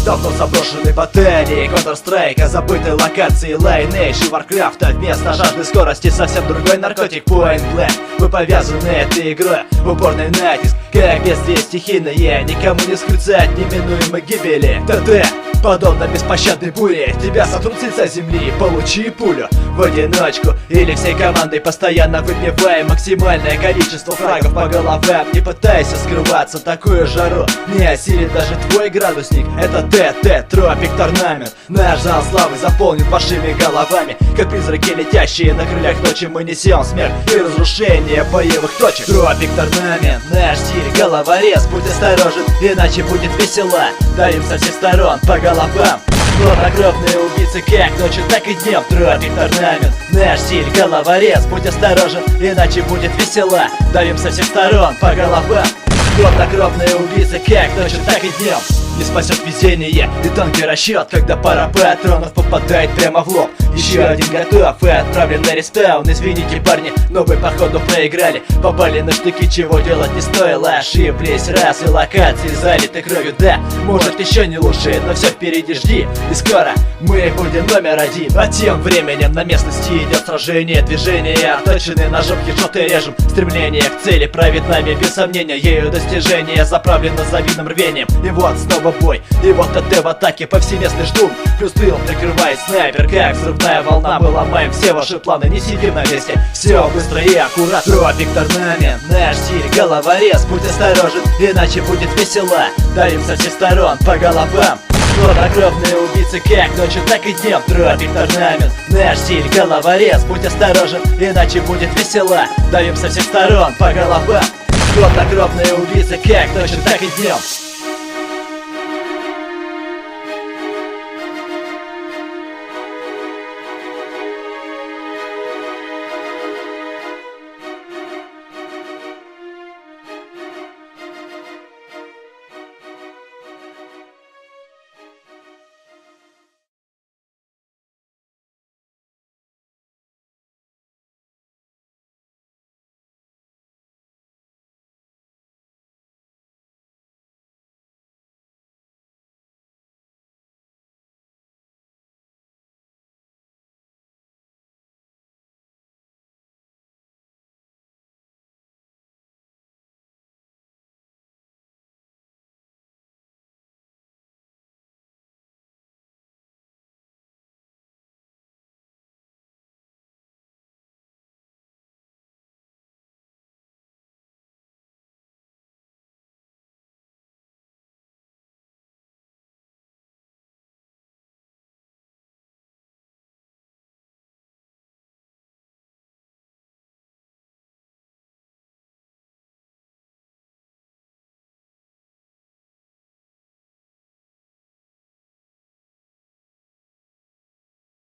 Давно заброшены баталии Counter-Strike, забыты локации Lineage и Warcraft. А вместо жажды скорости совсем другой наркотик Point Blank. Вы повязаны этой игрой, упорный натиск, как бедствие стихийное, никому не скрыться от неминуемой гибели. ТТ, подобно беспощадной буре, тебя сотрут с лица земли, получи пулю в одиночку или всей командой. Постоянно выбиваем максимальное количество фрагов по головам. Не пытайся скрываться, такую жару не осилит даже твой градусник. Это ТТ, Тропик Торнамент. Наш зал славы заполнен вашими головами, как призраки, летящие на крыльях ночи. Мы несем смерть и разрушение боевых точек. Тропик Торнамент, наш стиль, головорез. Будь осторожен, иначе будет весело. Давим со всех сторон по головам. Хладнокровные убийцы как ночью, так и днем. Тропик Торнамент, наш стиль, головорез. Будь осторожен, иначе будет весело. Давим со всех сторон по головам. Хладнокровные убийцы как ночью, так и днем. Не спасет везение и тонкий расчет, когда пара патронов попадает прямо в лоб. Еще один готов и отправлен на респаун. Извините, парни, но вы походу проиграли. Попали на штыки, чего делать не стоило. Ошиблись раз и локации залиты кровью. Да, может еще не лучше, но все впереди, жди. И скоро мы будем номер один. А тем временем на местности идет сражение. Движение отточенные ножом, хедшоты режем. Стремление к цели правит нами без сомнения. Ею достижение заправлено завидным рвением. И вот снова бой, и вот ТТ в атаке, повсеместный ждун. Плюс тыл прикрывает снайпер, как взрывная волна. Мы ломаем все ваши планы, не сидим на месте. Все быстро и аккуратно. Тропик Торнамент, наш стиль, головорез. Будь осторожен, иначе будет весело. Давим со всех сторон по головам. Хладнокровные убийцы как ночью, так и днем. Тропик Торнамент, наш стиль, головорез. Будь осторожен, иначе будет весело. Давим со всех сторон по головам. Хладнокровные убийцы как ночью, так и днем.